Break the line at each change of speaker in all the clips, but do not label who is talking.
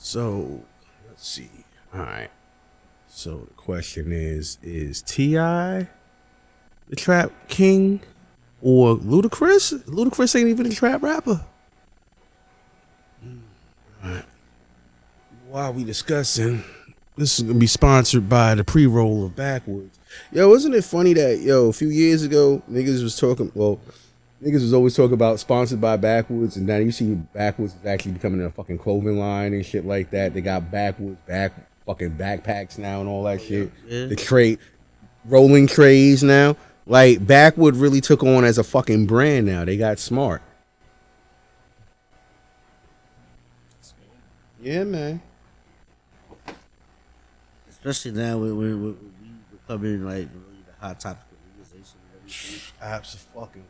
So let's see. All right. So the question is T.I. the trap king or Ludacris? Ludacris ain't even a trap rapper. All right. While we discussing, this is gonna be sponsored by the pre-roll of Backwoods. Yo, isn't it funny that a few years ago niggas was always talking about sponsored by Backwoods, and now you see Backwoods is actually becoming a fucking clothing line and shit like that. They got Backwoods fucking backpacks now and all that shit. Yeah. The rolling trays now. Like Backwood really took on as a fucking brand now. They got smart. Yeah, man.
Especially now we're covering like really the hot topic of legalization and everything.
Absolutely.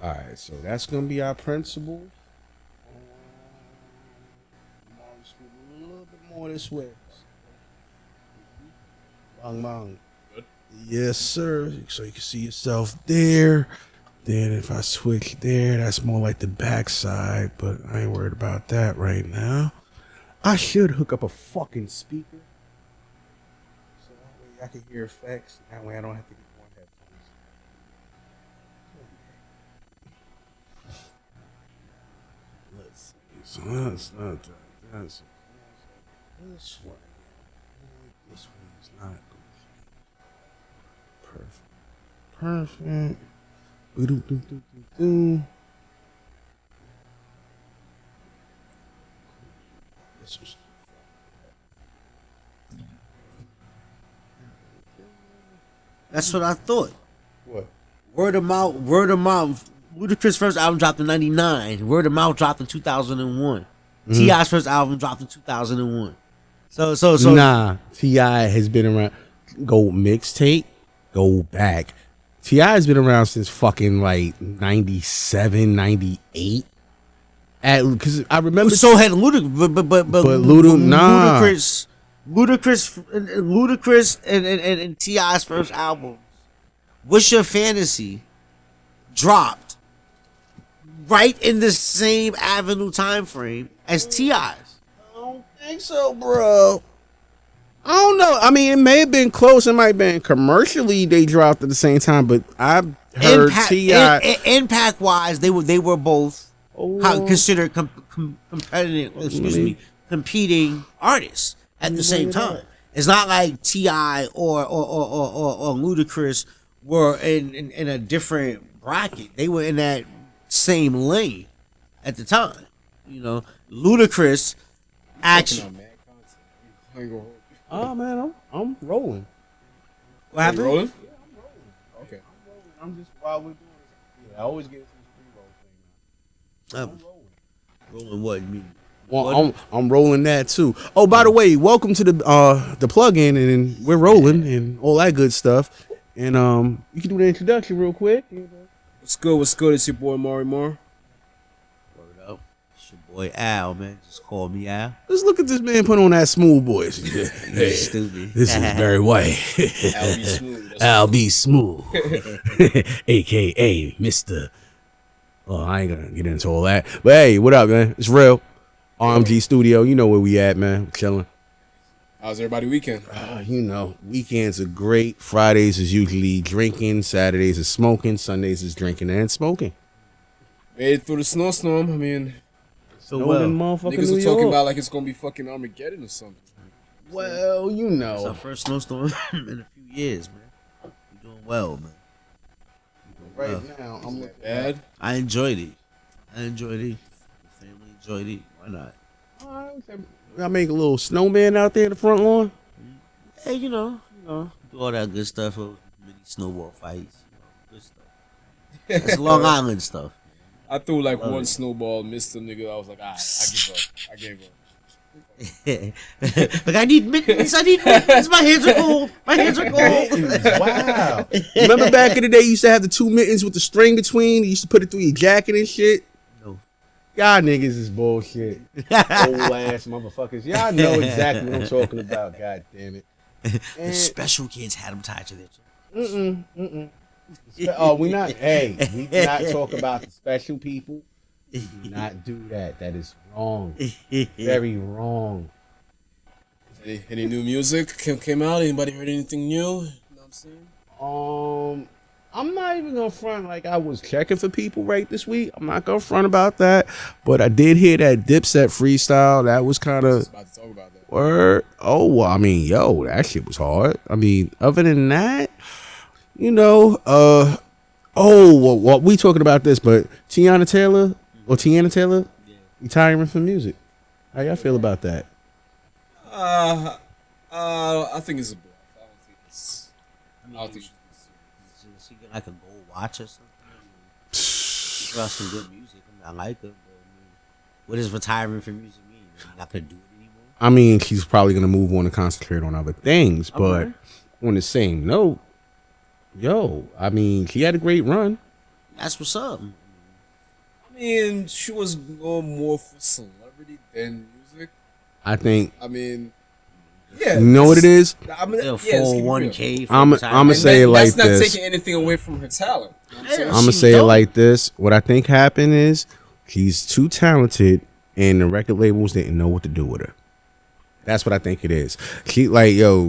All right, so that's gonna be our principle. A little bit more this way. Bang. Good. Yes, sir. So you can see yourself there. Then if I switch there, that's more like the backside, but I ain't worried about that right now. I should hook up a fucking speaker. So that way I can hear effects. That way I don't have to get one headphones. Let's see. So that's not that. That's this one. This one is not perfect.
That's what I thought.
What?
Word of mouth. Ludacris' first album dropped in 1999. Word of mouth dropped in 2001. Mm-hmm. T.I.'s first album dropped in 2001. So
nah, T.I. has been around. Go mixtape, go back. T.I. has been around since fucking like 97, 98. Because I remember.
So had Ludacris, but Ludacris and T.I.'s first album, What's Your Fantasy, dropped right in the same avenue time frame as T.I.'s.
I don't think so, bro. I don't know. I mean, it may have been close. It might have been commercially they dropped at the same time, but I heard T.I.
Impact wise, they were both considered competing artists at the same time. It's not like T.I. or Ludacris were in a different bracket. They were in that same lane at the time. You know, Ludacris actually.
Oh man, I'm rolling.
What happened?
Rolling?
Yeah, I'm rolling. Okay. I'm just while we're doing this. Yeah, I always get this pre-roll thing.
Rolling what you mean?
Well, I'm rolling that too. Oh, by the way, welcome to the plug-in, and we're rolling and all that good stuff. And you can do the introduction real quick.
What's good? It's your boy Mari Moore.
Word up. It's your boy Al, man. Just call me Al.
Let's look at this man put on that smooth voice. Hey,
stupid.
This is very white.
Al be smooth.
Al be smooth. AKA Mr. Oh, I ain't gonna get into all that. But hey, what up, man? It's real. RMG Studio. You know where we at, man. We're chilling.
How's everybody weekend?
You know, weekends are great. Fridays is usually drinking. Saturdays is smoking. Sundays is drinking and smoking.
Made it through the snowstorm. I mean,
so motherfucking
niggas
New
are talking
York.
about like it's gonna be fucking Armageddon or something.
Well, you know.
It's our first snowstorm in a few years, man. We're doing well, man.
Right now, I'm looking
bad.
I enjoyed it. The family enjoyed it. Why not?
I make a little snowman out there in the front lawn.
Hey, you know, do all that good stuff. Mini snowball fights, good stuff. That's Long Island stuff.
I threw like one snowball, missed the nigga. I was like, I gave up.
Like I need mittens. My hands are cold.
Wow. Remember back in the day, you used to have the two mittens with the string between. You used to put it through your jacket and shit.
No.
Y'all niggas is bullshit. Old ass motherfuckers. Y'all know exactly what I'm talking about. God damn it.
The special kids had them tied to their
Oh, we not. Hey, we not talk about the special people. Do not do that. That is wrong. Very wrong.
Any new music came out? Anybody heard anything new? You know what I'm saying?
I'm not even gonna front like I was checking for people right this week. I'm not gonna front about that, but I did hear that Dipset freestyle. That was kind of
About to talk about that.
word. Oh, well, I mean, yo, that shit was hard. I mean, other than that, you know, well, we talking about this, but Teyana Taylor retiring from music. How y'all feel about that?
I think it's a bluff. I don't think it's. I don't think.
Is she like a gold watch or something? She got some good music. I like her, but what does retiring from music mean? You're not gonna do it anymore?
I mean, she's probably gonna move on and concentrate on other things, but on the same note, yo, I mean, she had a great run.
That's what's up.
I mean, she was going more for celebrity than music.
I think.
I mean, yeah.
You know what it is?
I mean,
Yeah,
yeah,
401k.
I'm gonna say it like
that's not
this.
taking anything away from her talent. You know what I'm saying?
I'm gonna say it like this. What I think happened is she's too talented, and the record labels didn't know what to do with her. That's what I think it is. She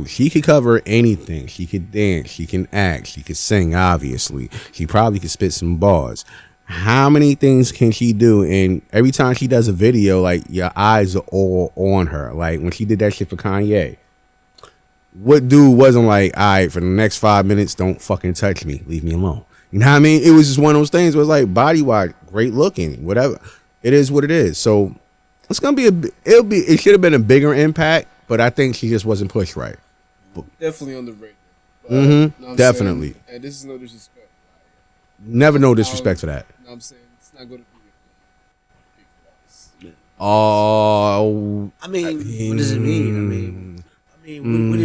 she could cover anything. She could dance. She can act. She could sing. Obviously, she probably could spit some bars. How many things can she do? And every time she does a video, like, your eyes are all on her. Like when she did that shit for Kanye. What dude wasn't like, all right, for the next 5 minutes, don't fucking touch me. Leave me alone. You know what I mean? It was just one of those things where it's like body wise, great looking, whatever. It is what it is. So it's gonna be it should have been a bigger impact, but I think she just wasn't pushed right.
Definitely underrated. But,
Mm-hmm.
you know what I'm
Definitely.
saying? And this is no disrespect.
Never no disrespect for that.
You know what I'm saying? It's not going to be
Oh,
I mean, what does it mean?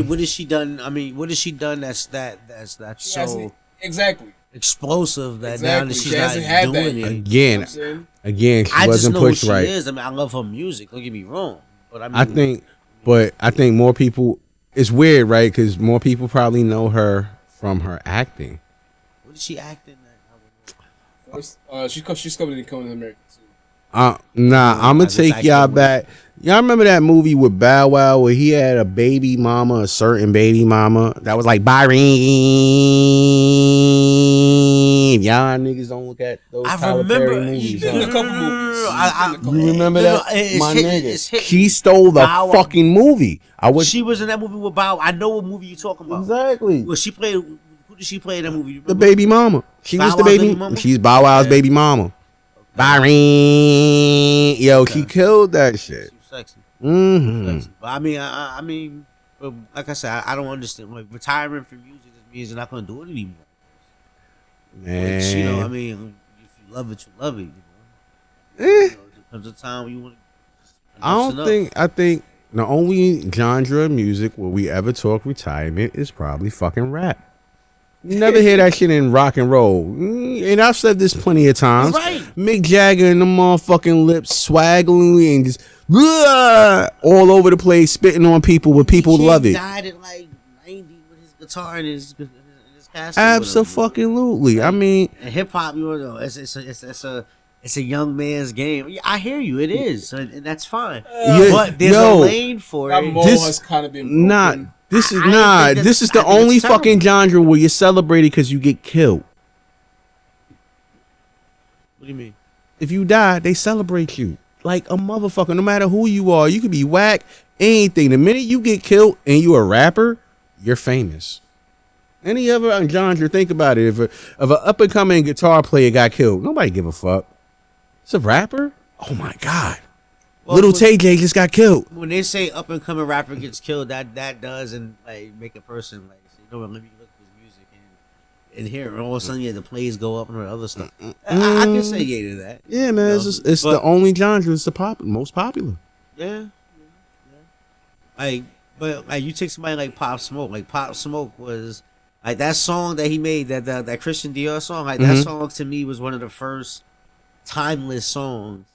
What has she done? I mean, what has she done that's so
exactly
explosive that now that
She
she's not
hasn't had
doing
that
it?
yet.
again, she
I just
wasn't
know who
pushed
she
right.
is. I mean, I love her music. Don't get me wrong, but I mean,
I think more people. It's weird, right? Because more people probably know her from her acting.
what is she acting?
First, she's coming in Conan America too.
Nah, I'm gonna
Like,
take
it's
y'all
actually
back. Y'all remember that movie with Bow Wow where he had a baby mama, a certain baby mama that was like Byron? Y'all niggas don't look at those Tyler Perry movies.
In a
Huh?
couple movies.
You remember that, my nigga?
It's hit.
She stole the
Bow Wow.
fucking movie.
She was in that movie with Bow. I know what movie you're talking about.
Exactly.
Well, she played. Who did she play in that movie? You
The
remember?
baby mama. She
Bow
was the
Wow's
baby.
baby mama?
She's Bow Wow's baby mama. Byron. Yo, she killed that shit.
She was sexy.
Mm-hmm.
Sexy. But I mean, but like I said, I don't understand. Like retiring from music just means you're not gonna do it anymore.
Man.
Which, you know, I mean, if you love it, you love it. You know, there comes a time when you want.
I think the only genre of music where we ever talk retirement is probably fucking rap. You never hear that shit in rock and roll. And I've said this plenty of times.
Right.
Mick Jagger and the motherfucking lips swaggling and just all over the place, spitting on people, but people love it.
Died at like 90 with his guitar and his casket.
Absolutely. I mean,
and hip hop, you know, it's a young man's game. Yeah, I hear you. It is, and that's fine. But there's a lane for
That
it.
mold has kind of been broken.
This is
I think
this is
that's-
the
I think
only
it's terrible.
fucking genre where you're celebrated because you get killed.
What do you mean?
If you die, they celebrate you like a motherfucker. No matter who you are, you could be whack, anything. The minute you get killed and you a rapper, you're famous. Any other genre, think about it. If an up and coming guitar player got killed, nobody give a fuck. It's a rapper. Oh my god.
Well,
Little Tay J just got killed.
When they say up and coming rapper gets killed, that does and like make a person like say, you know what, let me look at his music and hear it. And all of a sudden, yeah, the plays go up and all the other stuff. I can say yeah to that.
Yeah, man. It's the only genre that's most popular.
Yeah. Like, but like you take somebody like Pop Smoke. Like Pop Smoke was like that song that he made, that Christian Dior song. Like that song to me was one of the first timeless songs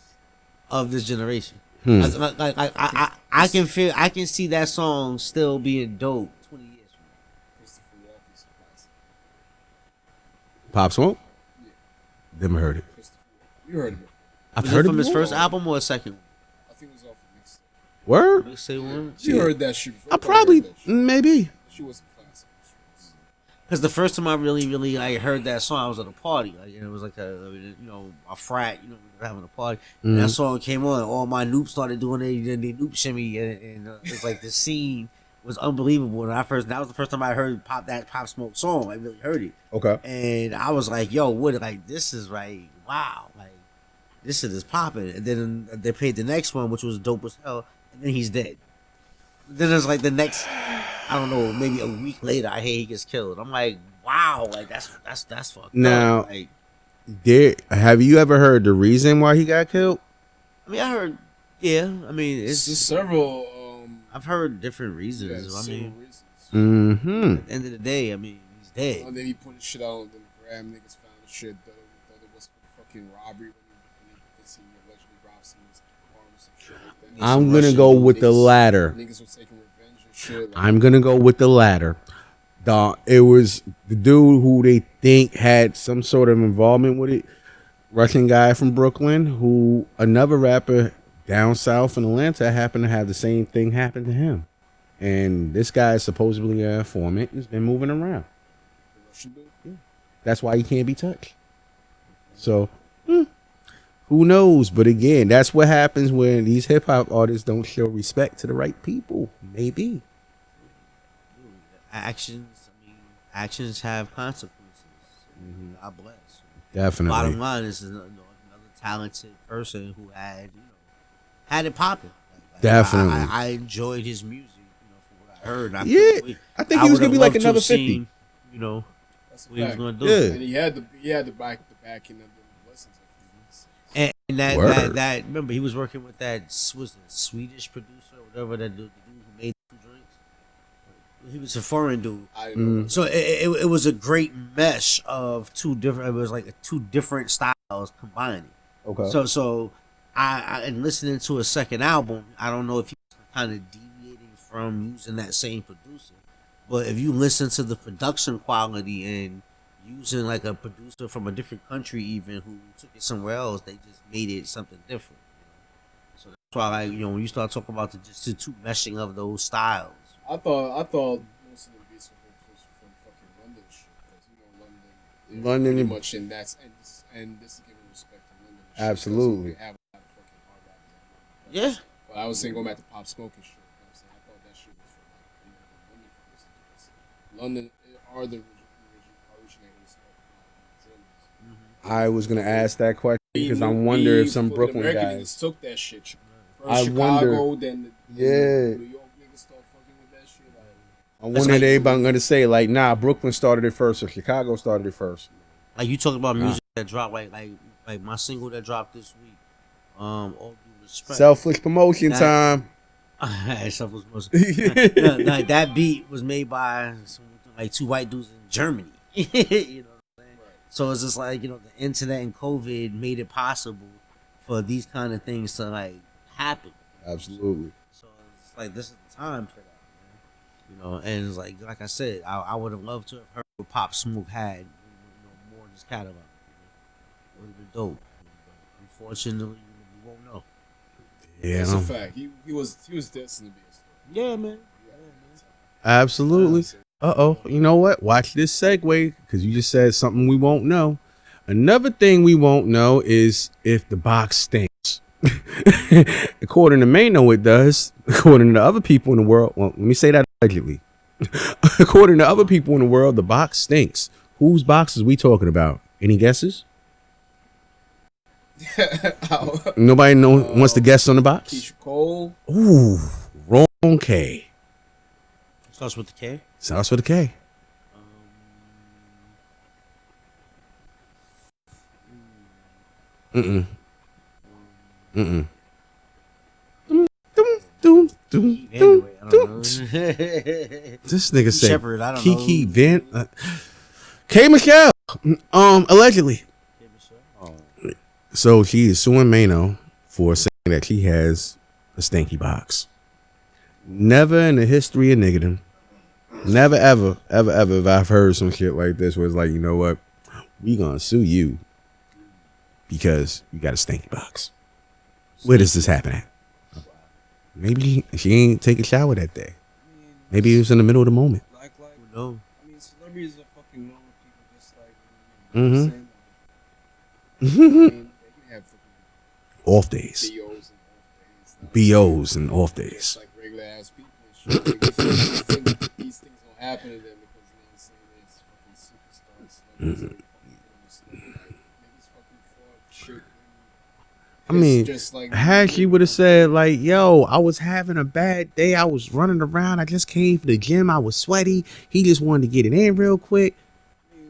of this generation. I can see that song still being dope 20 years from now.
Pop Smoke? Never heard it.
You heard of it.
I've
Was
heard
it from
it
his
before.
first album or a second one?
I think it was off of mixtape.
Word?
Mixtape one.
You heard that shit before.
I probably
heard that shit.
maybe.
She was a classic.
Because the first time I really like heard that song, I was at a party. Like, and it was like a frat. We were having a party. And that song came on. All my noobs started doing their noob shimmy, and it was like the scene was unbelievable. And that was the first time I heard Pop Smoke song. I really heard it.
Okay.
And I was like, yo, what? Like, this is like, wow. Like, this shit is popping. And then they played the next one, which was dope as hell. And then he's dead. Then there's like the next, I don't know, maybe a week later, I hear he gets killed. I'm like, wow, like that's fucked
Now,
up. Like,
have you ever heard the reason why he got killed?
I mean, I heard, yeah. I mean,
It's
it's
several.
I've heard different reasons.
Yeah,
I
several
mean,
reasons.
Mm-hmm.
at the end of the day, I mean, he's dead.
And then he put his shit out, then Graham niggas found the shit. Thought it was fucking robbery when he allegedly robbed someone's car or some shit like that.
I'm gonna go with the latter.
Niggas were taking revenge and shit. Like,
I'm gonna go with the latter. It was the dude who they think had some sort of involvement with it. Russian guy from Brooklyn, who another rapper down south in Atlanta happened to have the same thing happen to him. And this guy is supposedly a informant and has been moving around.
the Russian dude.
Yeah. That's why he can't be touched. So, who knows? But again, that's what happens when these hip hop artists don't show respect to the right people. Maybe.
Actions have consequences. God bless.
Definitely.
Bottom line is another talented person who had it popping. Like,
Definitely.
I enjoyed his music. From what I heard.
I think he was gonna be like another 50.
Seen,
That's a
what he was
fact.
gonna do.
Yeah.
And he had the backing of the lessons.
And
Word.
that remember he was working with that Swedish producer or whatever, that dude who made the drinks. He was a foreign dude.
I know.
So it was a great mesh of two different. It was like two different styles combining.
Okay.
So I and listening to a second album, I don't know if he's kind of deviating from using that same producer, but if you listen to the production quality and using like a producer from a different country, even who took it somewhere else, they just made it something different. So that's why, when you start talking about the two meshing of those styles.
I thought most of the beats were from fucking London shit, because
London
pretty
and-
much, and this is giving respect to London. and shit,
Absolutely.
because they have a lot of fucking hard rappers.
Yeah.
But I was saying going back to Pop Smoke and shit. You know what I'm saying? I thought that shit was from London producers. London are the originators of Germans.
I was gonna ask that question because I wonder if some Brooklyn
American
guys.
niggas took that shit. First
I
Chicago,
wonder-
then
Yeah.
New York niggas start fucking with that shit. Like,
I wonder if everybody gonna say like, nah, Brooklyn started it first or Chicago started it first.
Like you talking about music that dropped, like my single that dropped this week. All due respect.
Selfless promotion time.
Selfless promotion. No, that beat was made by like two white dudes in Germany. You know what I'm saying? So it's just like, the internet and COVID made it possible for these kind of things to like happen.
Absolutely.
So it's like this is the time for that, man. And it's like I said, I would have loved to have heard what Pop Smoke had, more in his catalog. It would have been dope. But unfortunately, we won't know.
Yeah.
that's a fact. He was destined to be a star.
Yeah, man.
Absolutely. You know what? Watch this segue because you just said something we won't know. Another thing we won't know is if the box stinks. According to Mano, it does. According to other people in the world, well, let me say that allegedly. According to other people in the world, the box stinks. Whose box is we talking about? Any guesses? Nobody wants to guess on the box?
Keisha Cole.
Ooh, wrong K.
Starts with the K.
Starts with a K. Mm-mm. Mm-mm.
Anyway, I don't know.
This nigga said
Shepherd, I don't
Kiki
know.
Van K Michelle. Allegedly. So she is suing Mano for saying that she has a stinky box. Never in the history of niggerdom, never ever have I heard some shit like this where it's like, you know what, we gonna sue you. because you got a stinky box. Where does this happen at? Maybe she ain't take a shower that day. Maybe it was in the middle of the moment.
No.
I mean, celebrities are fucking normal people, just like
Mm-hmm.
I mean, they can have fucking
Off days.
BOs and off days.
BOs and off
It's
days.
like regular ass people. And shit. Like, these things don't happen to them because you know what I'm saying. It's fucking superstars. Like, niggas fucking fuck shit.
I mean,
just like
had she would have said like, "Yo, I was having a bad day. I was running around. I just came from the gym. I was sweaty. He just wanted to get it in real quick."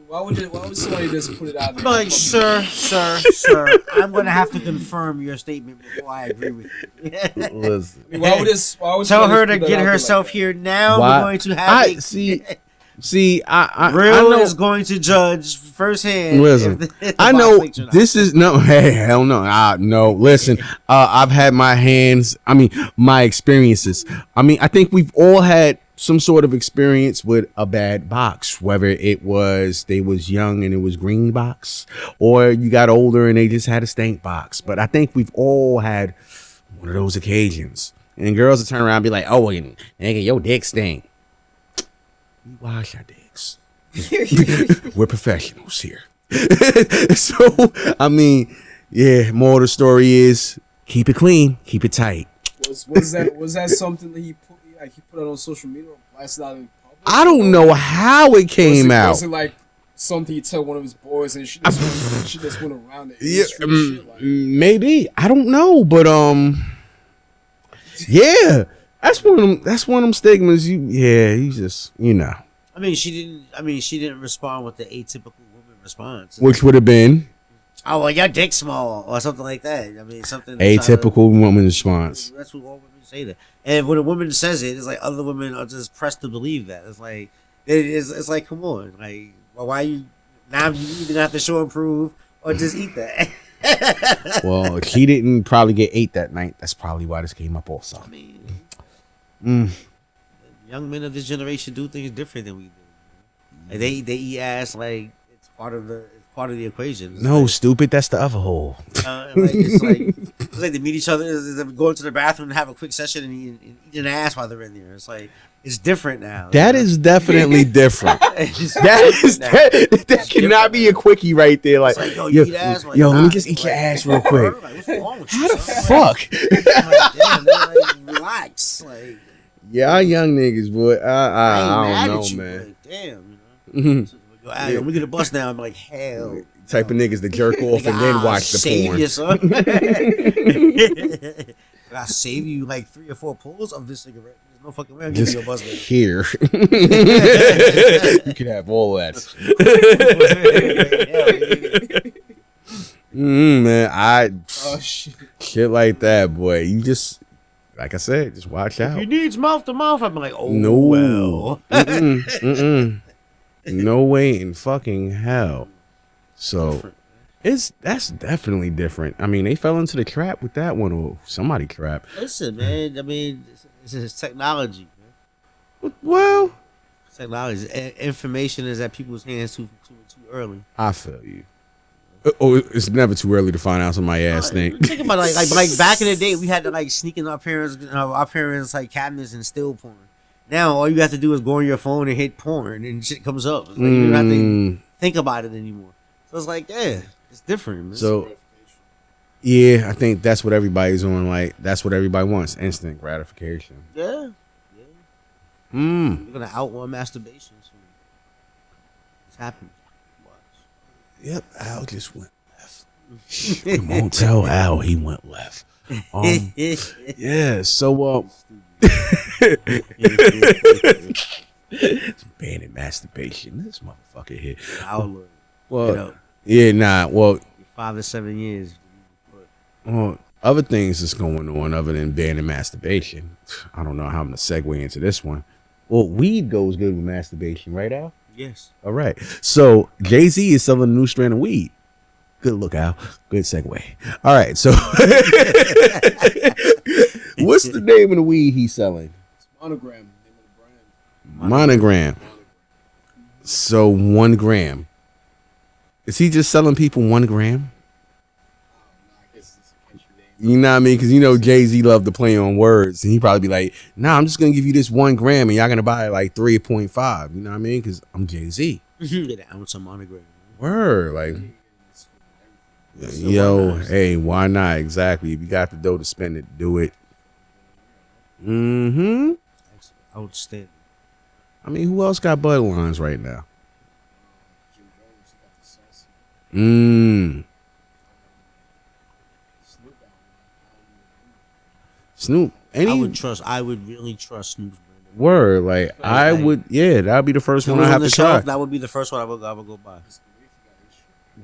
Why would somebody just put it out there?
Like, sir, I'm gonna have to confirm your statement before I agree with you.
Listen,
I mean, why would
Tell
somebody
her
just
to
put that
get
out there
herself
like
here now.
Why-
We're going to have a
see, I
Real
know.
is going to judge firsthand.
Listen,
if the
I
box
know
leaks or not.
this is no. Hey, hell no. No. Listen, I've had my my experiences. I think we've all had some sort of experience with a bad box, whether it was they was young and it was green box, or you got older and they just had a stank box. But I think we've all had one of those occasions. And girls will turn around and be like, "Oh, nigga, your dick stink." We wash our dicks. We're professionals here. So, yeah, moral of the story is keep it clean, keep it tight.
Was that something that he put it on social media or blasted out in public?
I don't know how it came out.
Was it like something he tell one of his boys and she just went around the
Yeah,
industry and shit? Like,
maybe. I don't know, but yeah. That's one of them stigmas. You just,
I mean, she didn't respond with the atypical woman response.
which would have been
Oh, well, your dick's small or something like that. I mean, something
atypical woman response.
That's what all women say that. And when a woman says it, it's like other women are just pressed to believe that. It's like it's like, come on, like, well, why you now? You either have to show and prove or just eat that.
Well, he didn't probably get ate that night. That's probably why this came up also.
I mean,
Mm.
young men of this generation do things different than we do. Like they eat ass like it's part of the equation. It's
No,
like,
stupid. That's the other hole.
it's like they meet each other, they go into the bathroom and have a quick session and eat an ass while they're in there. It's like it's different now.
That is definitely different. That cannot be a quickie right there. Like,
It's like, yo,
yo,
you eat ass while
yo,
you're
let me
not.
just eat your
Like,
ass real quick.
Like, what's wrong with
How
you,
the
son?
fuck?
I'm like, damn, man, like, relax. Like,
Y'all young niggas, boy.
I ain't
I
mad
don't
at you,
know, man.
Like, damn,
Mhm.
So, yo, Al, we get a bus now. I'm like, hell.
Type of niggas to jerk off and then watch the
save
porn.
you, son. I'll save you like 3 or 4 pulls of this cigarette. There's no fucking way I'm giving
Just
you a buzz later.
here. You can have all that. Man,
oh shit.
shit like that, boy. You just, like I said, just watch out.
He needs mouth to mouth. I'm like, oh,
No.
well.
Mm-mm. No way in fucking hell. So
Different.
that's definitely different. I mean, they fell into the trap with that one, or somebody trap.
Listen, man. I mean, it's technology, man.
Well,
Technology. Information is at people's hands too early.
I feel you. Oh, it's never too early to find out somebody ass thing.
Think about it, like back in the day, we had to like sneak in our parents like cabinets and steal porn. Now all you have to do is go on your phone and hit porn and shit comes up. It's like, you don't have to think about it anymore. So it's like, yeah, it's different. Man.
So, yeah, I think that's what everybody's on. Like, that's what everybody wants: instant gratification.
yeah,
Mm.
you're gonna outrun masturbation soon. It's happening.
Yep, Al just went left. We won't tell Al he went left. Yeah. So, banning masturbation. This motherfucker here.
Outlook.
Well, yeah, nah. Well,
5 to 7 years.
other things that's going on other than banning masturbation. I don't know how I'm gonna segue into this one. Well, weed goes good with masturbation, right, Al?
Yes.
All right. So Jay-Z is selling a new strand of weed. Good look, Al. Good segue. All right. So what's the name of the weed he's selling?
It's Monogram. Name of the brand.
Monogram. So 1 gram. Is he just selling people 1 gram? You know what I mean? Because you know Jay-Z loved to play on words, and he probably be like, "Nah, I'm just gonna give you this 1 gram, and y'all gonna buy it like 3.5." You know what I mean? Because I'm Jay-Z.
Get an ounce of monogram.
Word, like, yo, hey, why not? Exactly. If you got the dough to spend it, do it. Mm-hmm.
Outstanding.
I mean, who else got butter lines right now?
Jim Jones got the saucy. Snoop album.
Snoop.
I would really trust Snoop's brand.
Word, like I would, yeah, that'd be the first one I have to try.
That would be the first one I would go buy.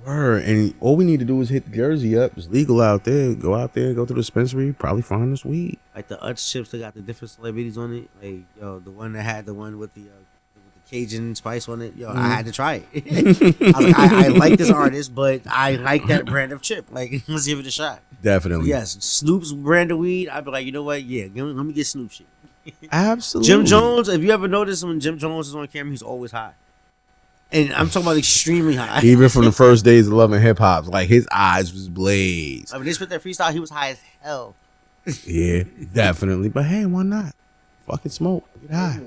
Word, and all we need to do is hit the jersey up. It's legal out there. Go out there, go to the dispensary, probably find us weed.
Like the Utz chips, they got the different celebrities on it. Like, yo, the one that had the one with the Cajun spice on it. Yo, I had to try it. I was like, I like this artist, but I like that brand of chip. Like, let's give it a shot.
Definitely.
Yes, Snoop's brand of weed. I'd be like, you know what? Yeah, let me get Snoop shit.
Absolutely.
Jim Jones. If you ever notice when Jim Jones is on camera, he's always high. And I'm talking about extremely high.
Even from the first days of loving hip hop, like his eyes was blazed.
I mean, they spit that freestyle, he was high as hell.
Yeah, definitely. But hey, why not? Fucking smoke. Get high.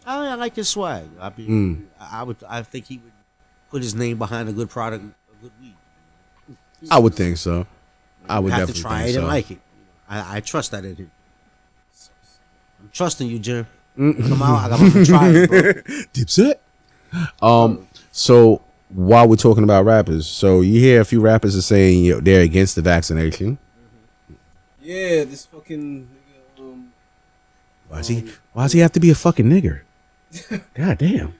I like his swag. I think he would put his name behind a good product, a good weed.
I would think so. I would
have
definitely
to try
think
it
so.
and like it. I trust that in him. I'm trusting you, Jim. Come out. I got to try it, bro.
Dipset. So while we're talking about rappers, so you hear a few rappers are saying they're against the vaccination.
Yeah, this fucking
Why does he have to be a fucking nigger? God damn.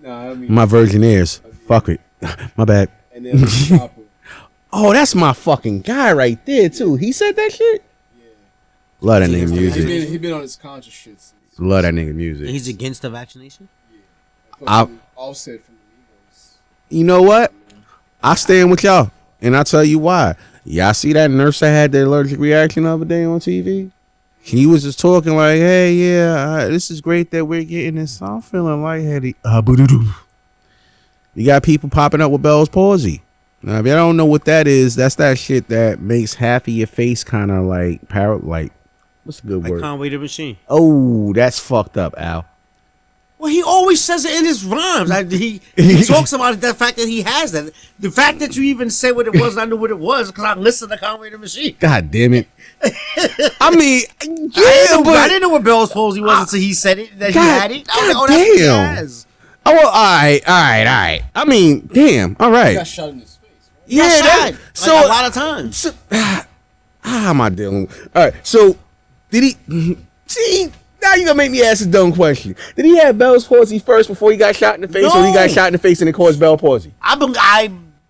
Nah, I mean
My virgin ears. Fuck it. My bad.
and then Chopper.
Oh, that's my fucking guy right there too. He said that shit.
Yeah.
Love that nigga music.
He been on his conscious shit since.
Love that nigga music.
He's against the vaccination?
Yeah. Offset from the Migos.
You know what? I stand with y'all, and I'll tell you why. Y'all see that nurse that had the allergic reaction the other day on TV? He was just talking like, "Hey, yeah, this is great that we're getting this. I'm feeling lightheaded." You got people popping up with Bell's palsy. Now, if y'all don't know what that is, that's that shit that makes half of your face kind of like like what's a good word?
Conway the Machine.
Oh, that's fucked up, Al.
Well, he always says it in his rhymes. He talks about the fact that he has that. The fact that you even say what it was, and I knew what it was because I listened to Conway the Machine.
God damn it. I mean, yeah,
I didn't know what Bell's palsy was until he said it, that he had it. I was like, oh, that's what he has.
Oh, well, all right. I mean, damn, all right.
He got shot in his face. Right?
Yeah,
that,
so
like a lot of times.
So, how am I dealing? All right, so did he see? Now you gonna make me ask a dumb question. Did he have Bell's palsy first before he got shot in the face, or he got shot in the face and it caused Bell palsy?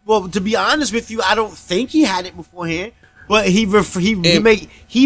Well, to be honest with you, I don't think he had it beforehand. But he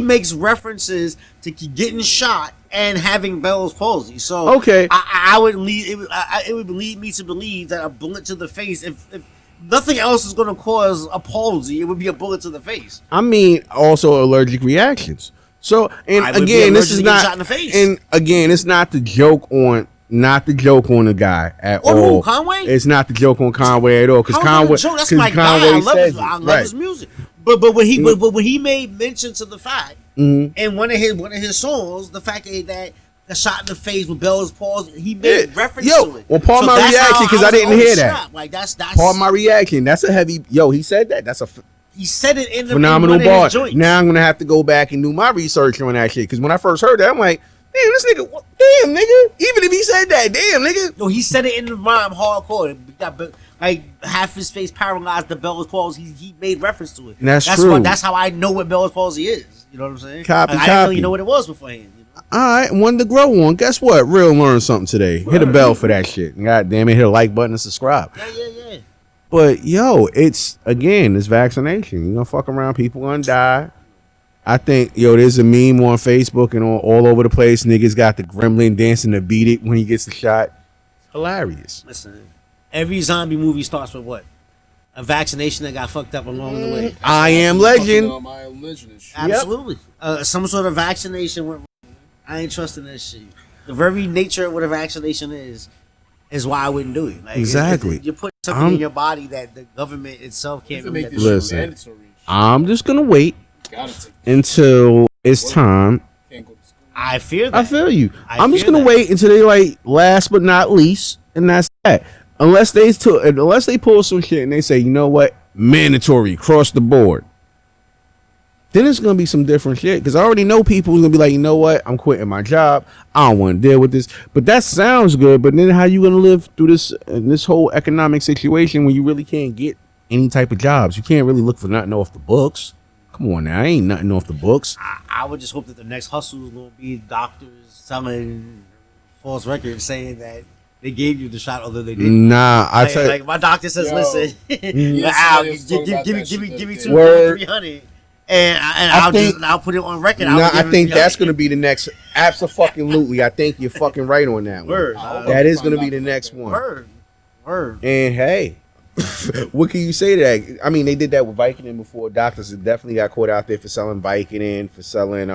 makes references to getting shot and having Bell's palsy. So
okay,
it would lead me to believe that a bullet to the face, if nothing else is going to cause a palsy, it would be a bullet to the face.
I mean, also allergic reactions. So, and again, this is not, and again, it's not the joke on the guy at all.
Who, Conway?
It's not the joke on Conway at all because Conway.
That's my guy. I love his music. But when he made mention to the fact in one of his songs, the fact that the shot in the face with Bell's palsy, he made reference to it.
Well, part of my reaction because I didn't hear that.
Like that's
part of my reaction. That's a heavy. He said that. That's a.
He said it in the
phenomenal bar. Now I'm gonna have to go back and do my research on that shit because when I first heard that, I'm like, damn, this nigga, damn nigga. Even if he said that, damn nigga.
No, he said it in the rhyme hardcore. He got like half his face paralyzed. The Bell's palsy. He made reference to it.
And that's true.
That's how I know what Bell's palsy is. You know what I'm saying?
Copy.
I didn't really know what it was beforehand. You know?
All right, one to grow on. Guess what? Real learned something today. Hit a bell for that shit. God damn it, hit a like button and subscribe.
Yeah.
But it's vaccination. Fuck around, people gonna die. I think there's a meme on Facebook and all over the place. Niggas got the gremlin dancing to beat it when he gets the shot. Hilarious.
Listen, every zombie movie starts with what? A vaccination that got fucked up along the way.
I Am Legend.
I Am Legend and shit.
Absolutely. Some sort of vaccination went wrong. I ain't trusting that shit. The very nature of what a vaccination is why I wouldn't do it. Like,
exactly.
You put something in your body that the government itself can't really
make this
Listen.
shit mandatory.
I'm just gonna wait
Gotta take
until it's time.
Can't go to school.
I fear that.
I feel you.
I
I'm just
fear
gonna
that.
wait until they like last but not least, and that's that. Unless they pull some shit and they say, you know what, mandatory across the board. Then it's gonna be some different shit because I already know people who's gonna be like, you know what, I'm quitting my job. I don't want to deal with this. But that sounds good. But then how you gonna live through this whole economic situation when you really can't get any type of jobs? You can't really look for nothing off the books. Come on now, ain't nothing off the books.
I would just hope that the next hustle is going to be doctors selling false records saying that they gave you the shot, although they didn't.
Nah, I tell you.
Like my doctor says,
Yo.
listen,
Yeah,
Al,
somebody was talking about
give
that shit
me
the other day.
200,
Word.
300, and I'll put it on record.
Nah, I think that's
going
gonna be the next. Absolutely, I think you're fucking right on that one.
Word.
That is gonna be the next one.
Word.
And hey, what can you say to that? I mean, they did that with Vicodin before. Doctors definitely got caught out there for selling Vicodin, for selling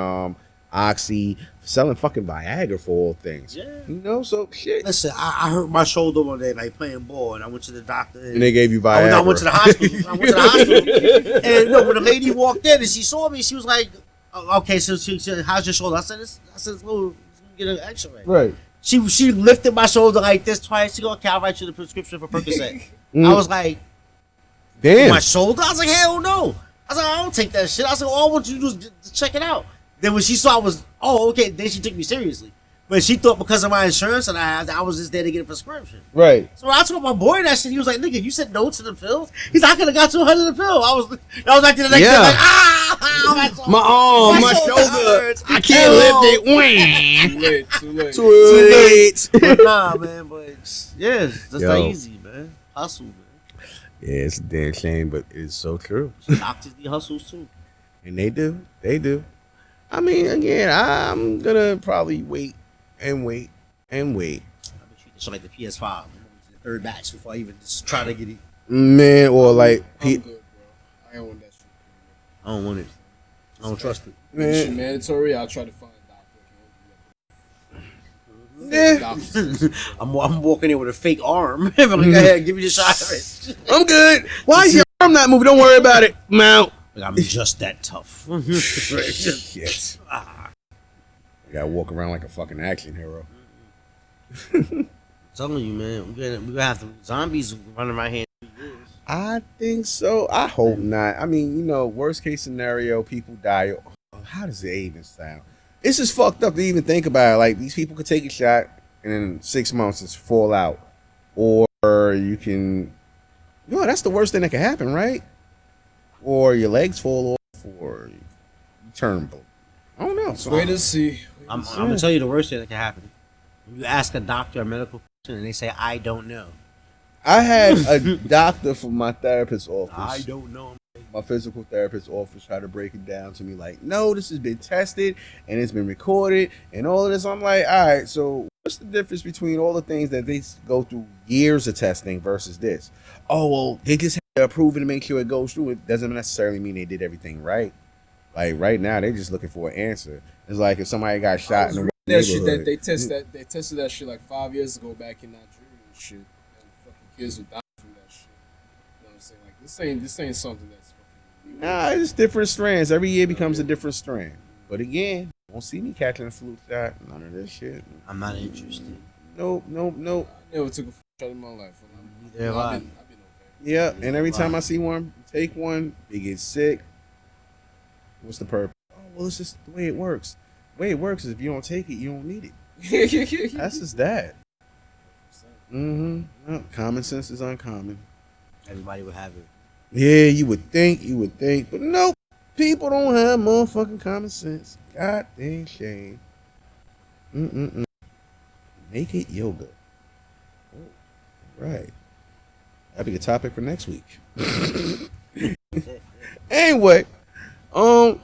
Oxy, for selling fucking Viagra for all things.
Yeah.
You know, so shit.
Listen, I hurt my shoulder one day like playing ball, and I went to the doctor.
And they gave you Viagra.
I went to the hospital. And no, when the lady walked in and she saw me, she was like, oh, "Okay, so she said, how's your shoulder?" I said, "Well, get an X-ray."
Right.
She lifted my shoulder like this twice. She go, "Okay, I'll write you the prescription for Percocet." I was like,
Damn.
my shoulder? I was like, hell no. I was like, I don't take that shit. I said, all I want you to do is just check it out. Then when she saw I was, oh, okay, then she took me seriously. But she thought because of my insurance and I was just there to get a prescription.
Right.
So when I told my boy that shit, he was like, nigga, you said no to the pills? He's like, I could have got 200 the pill. I was like the next day, like,
My shoulder.
hurts.
I can't lift it.
Too late.
Too late.
But nah, man, but yeah, that's not
Yo.
easy, man. Hustle, man.
Yeah, it's a damn shame, but it's so true.
Doctors need hustles too.
And they do. They do. I mean, again, I'm gonna probably wait.
I've been treating shit like the PS5. I'm going to the third batch before I even just try to get it.
Man, or like
I'm good, bro. I ain't want that shit.
I don't want it. I don't trust it.
This shit
man.
mandatory. I'll try to find a doctor.
Yeah.
Doctors.
I'm walking in with a fake arm. I'm like, go ahead, give me the shot of it.
I'm good. Why is your arm not moving? Don't worry about it. Mount.
Like, I'm just that tough.
Shit. I gotta walk around like a fucking action hero.
Telling you, man, we're gonna have the zombies running around here.
I think so. I hope not. I mean, you know, worst case scenario, people die. Oh, how does it even sound? It's just fucked up to even think about it. Like, these people could take a shot and in 6 months it's fall out. Or you can, you know, that's the worst thing that can happen, right? Or your legs fall off, or you turn blue. I don't know.
Let's wait to see.
I'm gonna tell you the worst thing that can happen. When you ask a doctor or medical person and they say, I don't know.
I had a doctor from my therapist's office.
I don't know.
My physical therapist's office tried to break it down to me like, no, this has been tested and it's been recorded and all of this. I'm like, all right, so what's the difference between all the things that they go through years of testing versus this? Oh, well, they just have to approve it to make sure it goes through. It doesn't necessarily mean they did everything right. Like right now, they're just looking for an answer. It's like if somebody got shot in the
That shit
neighborhood.
that they tested that shit like 5 years ago back in Nigeria and shit, and fucking kids would die from that shit. You know what I'm saying? Like this ain't something that's fucking.
Nah, it's different strands. Every year becomes a different strand. But again, won't see me catching a flu shot. None of this shit.
I'm not interested.
Nope.
I never took a shot in my life.
Neither have I.
I've been okay.
Yeah, and every time I see one, take one, they get sick. What's the purpose? Oh, well, it's just the way it works. The way it works is if you don't take it, you don't need it. That's just that. Mm-hmm. Well, common sense is uncommon.
Everybody would have it.
Yeah, you would think, but nope. People don't have motherfucking common sense. God dang shame. Naked yoga. Oh, right. That'd be the topic for next week. Anyway,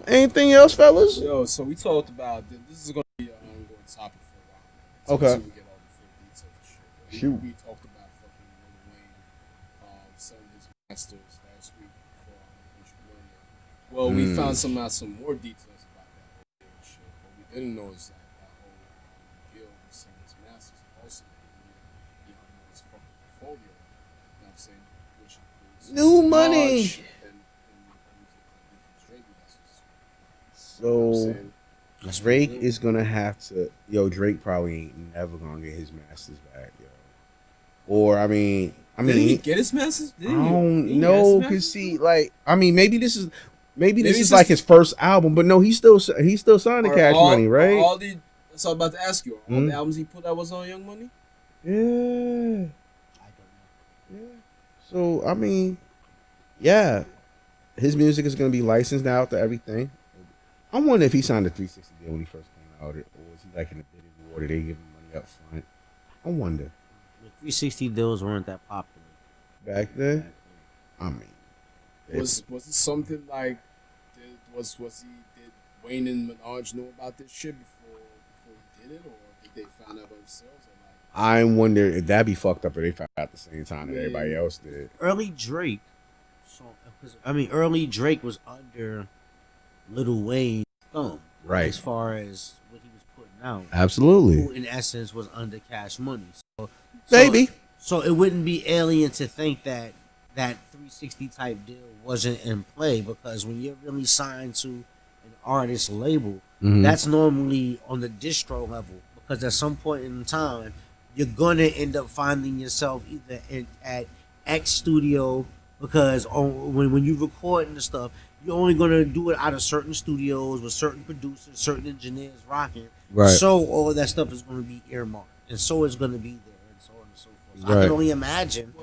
anything else, fellas?
Yo, so we talked about this is gonna be an ongoing topic for a while.
Okay.
Until we get all the full details and shit.
Shoot.
We talked about fucking Lil Wayne selling his masters last week for Juskolmeal. Well, we found some more details about that whole deal and shit. What we didn't know is that whole deal with selling his masters also his fucking portfolio. You know what I'm saying?
New money.
Large and Drake has to- you know what I'm
So
saying?
Drake is gonna have to. Yo, Drake probably ain't never gonna get his masters back, yo. Or
Did he get his masters?
I don't know, cause see, like, maybe this is
it's
like
just-
his first album, but no, he's still signed to Cash Money, right?
That's what I'm about to ask you. All the albums he put out was on Young Money?
Yeah.
I don't know.
Yeah. So yeah, his music is gonna be licensed out to everything. I wonder if he signed a 360 deal when he first came out, or was he like in a bidding war? Did they give him money up front? I wonder.
The 360 deals weren't that popular.
Back then,
Was it something like did Wayne and Minaj know about this shit before he did it, or did they find out by themselves? Or like,
I wonder if that'd be fucked up if they found out at the same time that everybody else did.
Early Drake, early Drake was under Lil Wayne's thumb,
Right.
as far as what he was putting out.
Absolutely.
Who, in essence, was under Cash Money.
Baby.
So it wouldn't be alien to think that 360 type deal wasn't in play, because when you're really signed to an artist label, that's normally on the distro level, because at some point in time you're gonna end up finding yourself either at X studio, because when you recording the stuff, you're only gonna do it out of certain studios with certain producers, certain engineers rocking.
Right.
So all of that stuff is gonna be earmarked, and so it's gonna be there, and so on and so forth. So I can only imagine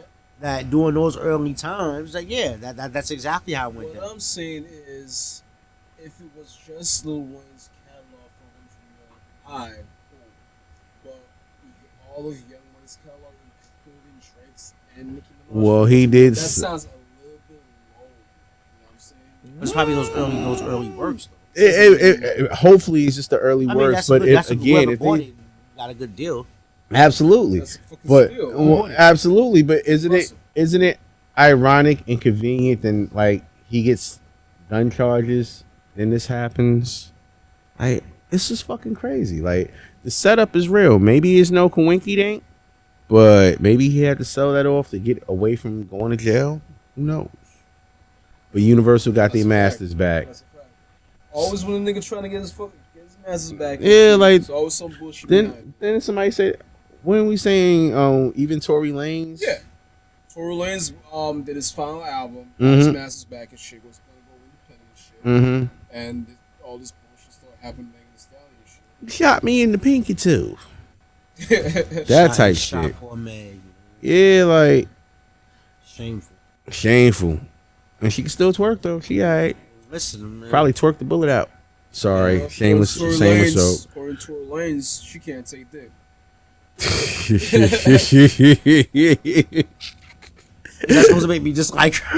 that during those early times, that's exactly how it went
what
down.
I'm saying is, if it was just Lil Wayne's catalog for 100 million, alright, cool. But all of Young Money's catalog, including Drake's and Nicki Minaj,
Well, he did.
that sounds a little bit low. You know what I'm saying?
It's probably those early works though.
Hopefully, it's just the early works. But
whoever bought it got a good deal.
Absolutely,
That's a fucking
but
steal.
absolutely, but isn't
Awesome.
it ironic and convenient? Then like he gets gun charges, then this happens. Like this is fucking crazy. Like the setup is real. Maybe it's no coinky dink, but maybe he had to sell that off to get away from going to jail. Who knows? But Universal got their masters back.
That's a fact. Always when a nigga trying to get his masters back.
Yeah, like
there's always some bullshit behind.
then somebody said, when we saying even Tory Lanez?
Yeah. Tory Lanez did his final album,
Mhm.
his masters back and shit, was gonna go independent and shit.
Mm-hmm.
And all this bullshit started happening Megan Thee Stallion
Shot me in the pinky too.
shit.
That type
Shot
shit.
poor Meg.
Yeah, like
Shameful.
shameful. And she can still twerk though. She alright.
Listen, man.
Probably twerked the bullet out. Sorry, shameless
Tory
shameless
Lanez-
soap.
According to Tory Lanez, she can't take dick.
That's supposed to make me just like her.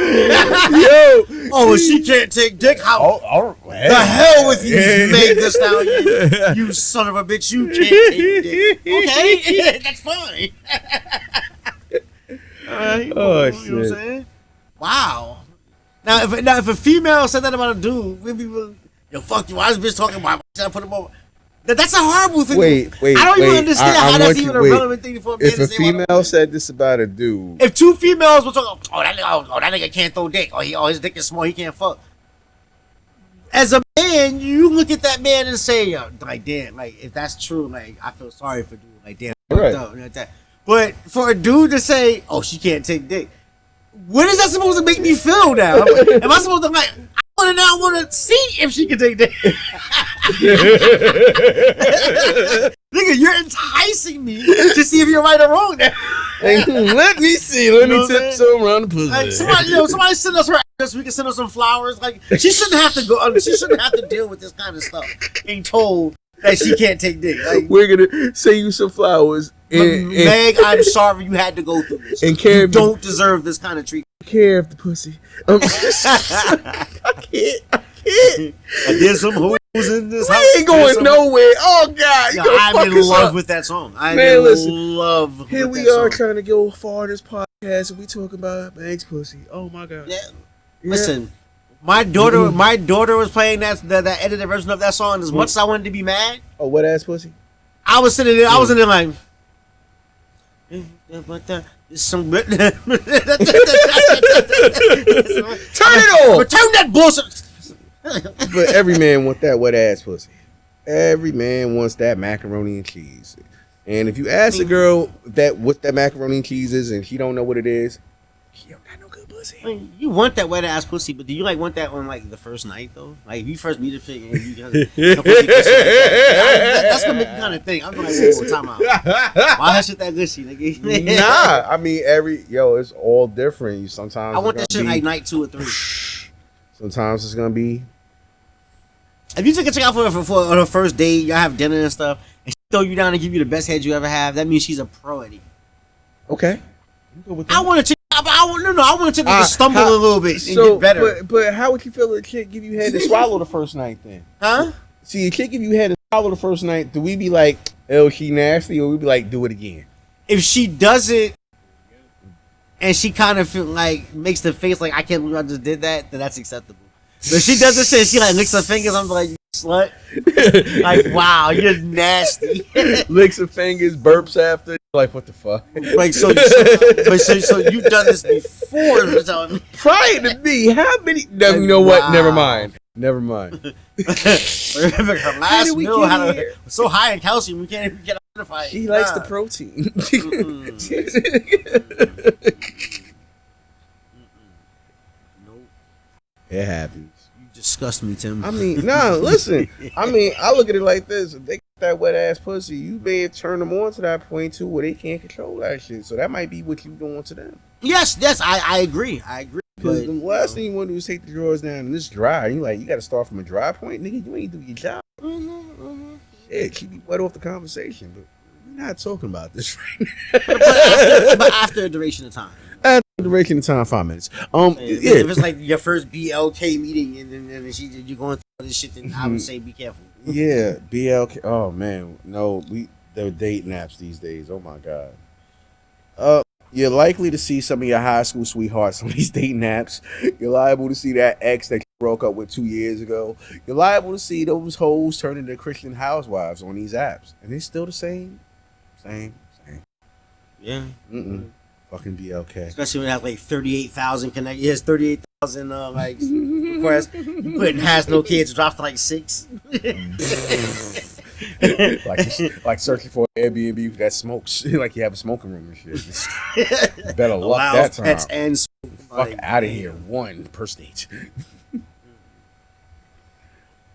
Yo,
Oh, she can't take dick. How the hell with you, Meg Thee Stallion? You son of a bitch! You can't take dick. Okay, that's fine. Alright,
Oh,
you know what I'm
shit.
saying? Wow. Now, if a female said that about a dude, we'd be yo, fuck you. Why is this bitch talking about? Should I put him over? That's a horrible thing.
Wait.
I don't even
wait.
understand
I
how that's
want
even
you-
a
wait.
relevant thing for a man
If
to
a
say.
female said this about a dude,
If two females were talking, that nigga can't throw dick, his dick is small, he can't fuck. As a man, you look at that man and say, yo, like, damn, like, if that's true, like, I feel sorry for dude, like, damn,
Right.
fucked up, like that. But for a dude to say, oh, she can't take dick, what is that supposed to make me feel now? Am I supposed to, like, I want to see if she can take dick? Nigga, you're enticing me to see if you're right or wrong there.
let me see. Let
You know
me
what I'm
tiptoe around the pussy.
Like somebody send us her address. We can send her some flowers. Like she shouldn't have to go. She shouldn't have to deal with this kind of stuff. Being told that she can't take dick. Like,
We're gonna send you some flowers and
Meg, I'm sorry you had to go through this.
And care
You
if you-
don't deserve this kind of treatment.
care of the pussy. I can't.
And there's some hoes in this
We
house.
ain't going nowhere. Oh God,
Yo,
you gonna
I'm
fuck
in
us
love
up.
with that song. I'm
Man,
in
listen.
love.
Here
with
we
that
are
song.
trying to go far in this podcast, and we talking about Meg's pussy. Oh my God.
Yeah.
Yeah.
Listen, my daughter was playing that edited version of that song. As much as I wanted to be mad,
Oh, wet ass pussy.
I was sitting there. I was in there like, Some turn it
off.
Return that bullshit.
But every man want that wet ass pussy. Every man wants that macaroni and cheese. And if you ask a girl what that macaroni and cheese is, and she don't know what it is, she don't got no good pussy.
I mean, you want that wet ass pussy, but do you like want that on like the first night though? Like if you first meet a chick and you that's gonna make you kind of think. I'm like, whoa, time out. Why that shit that good shit? Nigga?
Nah, I mean it's all different. You sometimes
I want that shit like night 2 or 3.
Sometimes it's gonna be.
If you take a chick out for on her first date, y'all have dinner and stuff, and she throw you down and give you the best head you ever have, that means she's a pro at it.
Okay.
I want a chick. I want a chick to stumble a little bit and get better.
But how would you feel if a chick give you head to swallow the first night then?
Huh?
See, a chick give you head to swallow the first night, do we be like, oh, she nasty, or we be like, do it again?
If she does it, and she kind of feel like makes the face like I can't believe I just did that, then that's acceptable. But if she does this shit, she like licks her fingers. I'm like, you slut. Like, wow, you're nasty.
Licks her fingers, burps after. Like, what the fuck?
Like, so you've done this before.
Prior to me, how many? No, you know what? Never mind.
Her last meal was so high in calcium, we can't even get identified.
She likes the protein.
Nope.
It happens.
You disgust me, Tim.
I mean, nah, listen. I mean, I look at it like this. If they got that wet ass pussy, you may have turned them on to that point too where they can't control that shit. So that might be what you doing to them.
Yes, I agree.
Because the last thing you want to do is take the drawers down and it's dry. You like, you got to start from a dry point, nigga. You ain't do your job. Shit, keep you wet off the conversation. But we're not talking about this right now.
but after a duration of time.
After a duration of time, 5 minutes.
If it's like your first BLK meeting and then you're going through all this shit, then I would say be careful.
Yeah, BLK. Oh man, no, they're dating apps these days. Oh my god. You're likely to see some of your high school sweethearts on these dating apps. You're liable to see that ex that you broke up with 2 years ago. You're liable to see those hoes turn into Christian housewives on these apps, and it's still the same.
Yeah.
Fucking BLK.
Especially when it has like 38,000 connect. It has 38,000 like requests. You put in has no kids, drops to like 6.
like searching for an Airbnb that smokes. Like you have a smoking room and shit. Better luck
allows
that time.
pets and smoke.
Fuck out of here. 1 per state.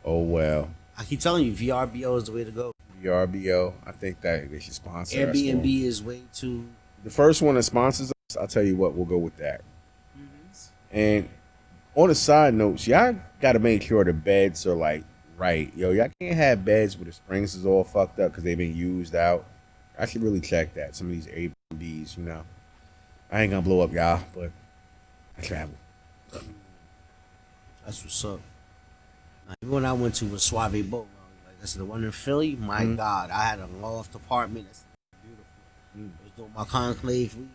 Oh well.
I keep telling you, VRBO is the way to go.
VRBO. I think that they should sponsor us.
Airbnb is way too.
The first one that sponsors us, I'll tell you what, we'll go with that. And on a side note, y'all got to make sure the beds are like right. Yo, y'all can't have beds where the springs is all fucked up because they've been used out. I should really check that. Some of these Airbnbs, you know. I ain't gonna blow up y'all, but I travel.
That's what's up. Even when I went to a Suave Boat, like that's the one in Philly. My God, I had a loft apartment. That's beautiful. I was doing my conclave week.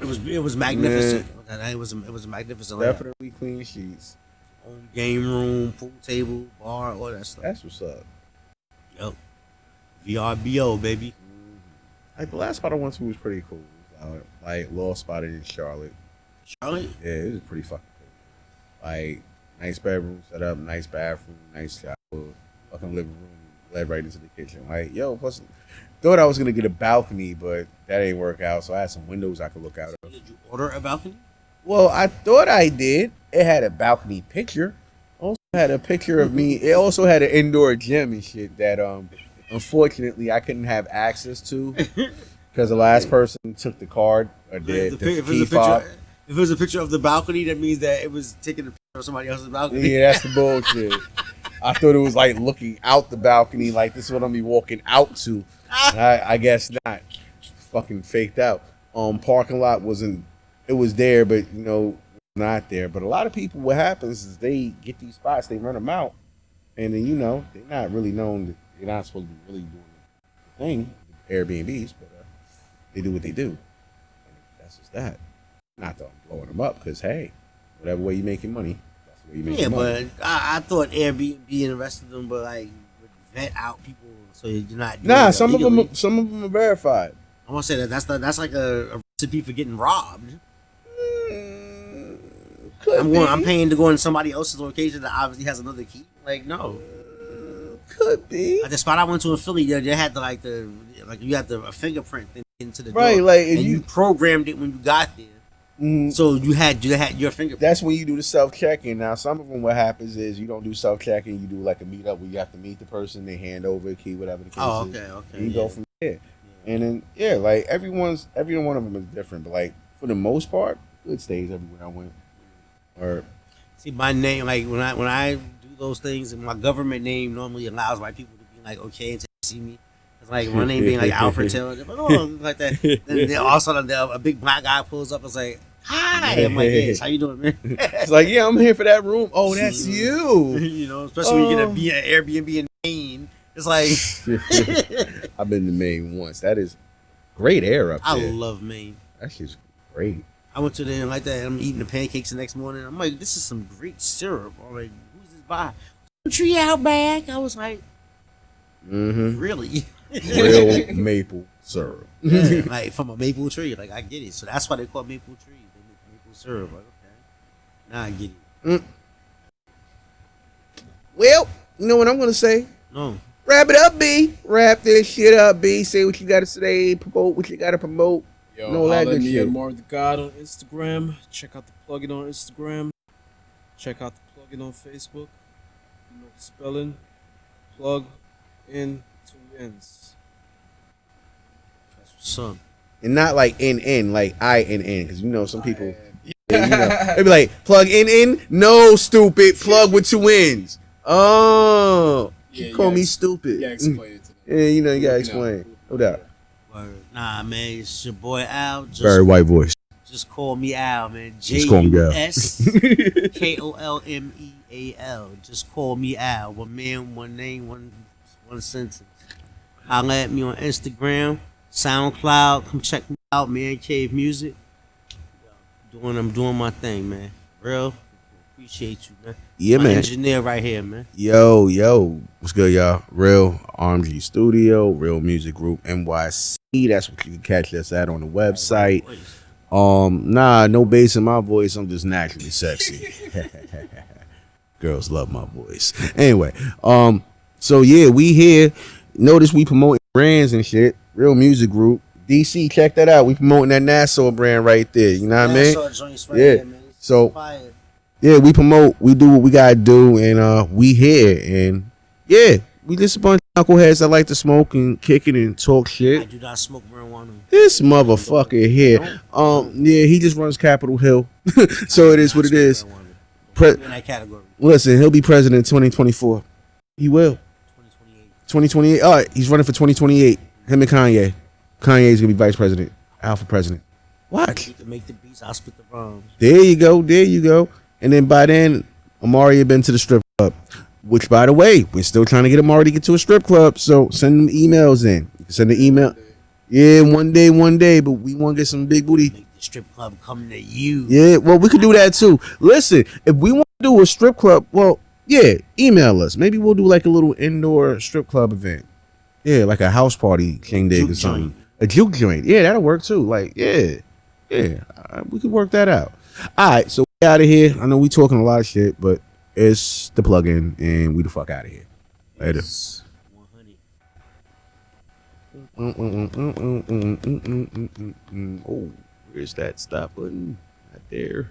It was magnificent. It was magnificent.
Definitely clean sheets.
Home game room, pool table, bar, all that stuff.
That's what's up.
Yo, VRBO baby.
Like the last spot I went to was pretty cool. Like little spot in Charlotte.
Charlotte?
Yeah, it was pretty fucking cool. Like nice bedroom set up, nice bathroom, nice shower, fucking living room, led right into the kitchen. Like yo, plus thought I was gonna get a balcony, but that ain't work out. So I had some windows I could look out of.
Did you order a balcony?
Well, I thought I did. It had a balcony picture. Also had a picture of me. It also had an indoor gym and shit that unfortunately I couldn't have access to because the last person took the card or did the key fob.
If it was a picture of the balcony, that means that it was taking a picture of somebody else's balcony.
Yeah, that's the bullshit. I thought it was like looking out the balcony, like this is what I'm be walking out to. I guess not. Fucking faked out. Parking lot wasn't. It was there, but you know, not there. But a lot of people, what happens is they get these spots, they rent them out, and then you know they're not really known. That they're not supposed to be really doing the thing, Airbnbs, but they do what they do. And that's just that. Not that I'm blowing them up, because hey, whatever way you making money, that's the way you making money.
Yeah, but I thought Airbnb and the rest of them, but like would vet out people so you're not.
Nah, some of them are verified.
I want to say that's like a recipe for getting robbed. I'm paying to go in somebody else's location that obviously has another key. Like, no.
Could be.
Like the spot I went to in Philly, they had you had a fingerprint thing into the door,
Right, like,
and you programmed it when you got there. So you had your fingerprint.
That's when you do the self-checking. Now, some of them, what happens is you don't do self-checking. You do like a meetup where you have to meet the person. They hand over a key, whatever the case is.
Okay.
And you go from there. And then, like, every one of them is different. But, like, for the most part, it stays everywhere I went. Or
see, my name, like, when I do those things, and my government name normally allows white people to be like, okay, to see me. It's like my name being like Alfred Taylor, like, oh, like that. Then all of a sudden, a big black guy pulls up and is like, hi. I'm like, yes, how you doing, man?
It's like, yeah, I'm here for that room. Oh, that's you.
You know, especially when you get an Airbnb in Maine. It's like
I've been to Maine once. That is great air up there.
I love Maine.
That shit's great.
I went to there and like that. And I'm eating the pancakes the next morning. I'm like, this is some great syrup. I'm like, who's this by? Tree out back. I was like, really?
Real maple syrup.
Yeah, like from a maple tree. Like I get it. So that's why they call maple trees. They make maple syrup. Like, okay, now I get it.
Well, you know what I'm gonna say?
No.
Wrap it up, B. Wrap this shit up, B. Say what you gotta say. Promote what you gotta promote.
Yo,
no, that
holla
good
me
shit.
at Mark the God on Instagram. Check out the plugin on Instagram. Check out the plugin on Facebook. You know the spelling. Plug in 2 N's.
That's what's up.
And not like N, like INN, because you know some people. Yeah, you know, they be like, plug in. No, stupid. Plug with 2 N's. Oh,
Yeah,
you call me stupid.
Yeah, explain it to them.
Yeah, you know, you gotta explain. No doubt.
Word. Nah, man, it's your boy Al.
Very white voice.
Just call me Al, man.
Just call me Al.
JUSKOLMEAL. Just call me Al. One man, one name, one sentence. Holla at me on Instagram, SoundCloud. Come check me out, Man Cave Music. I'm doing my thing, man. Real. Appreciate you, man.
Yeah,
my
man.
Engineer right here, man.
Yo. What's good, y'all? Real RMG Studio, Real Music Group NYC. That's what you can catch us at on the website. Nah, no bass in my voice. I'm just naturally sexy. Girls love my voice. Anyway, so yeah, we here. Notice we promoting brands and shit. Real Music Group. DC, check that out. We promoting that NAS'S brand right there. You know what I mean? Yeah. So yeah, we promote, we do what we gotta do, and we here, and yeah, we just a bunch of knuckleheads that like to smoke and kick it and talk shit.
I do not smoke marijuana.
This motherfucker here, yeah, he just runs Capitol Hill, so it is what it is.
In that category.
Listen, he'll be president in 2024. He will. 2028. All right, he's running for 2028. Him and Kanye. Kanye's gonna be vice president, Alpha president. Watch.
You can make the beats. I'll spit the rhymes.
There you go. And then by then, Amari had been to the strip club. Which, by the way, we're still trying to get Amari to get to a strip club. So send them emails in. You can send an email. Yeah, one day. But we want to get some big booty.
Make the strip club come to you.
Yeah, well, we could do that too. Listen, if we want to do a strip club, well, yeah, email us. Maybe we'll do like a little indoor strip club event. Yeah, like a house party king dig or something. A juke joint. Yeah, that'll work too. Like, yeah. We could work that out. All right, so we out of here. I know we talking a lot of shit, but it's the plug-in, and we the fuck out of here. Later.
100.
Oh, where's that stop button? Right there.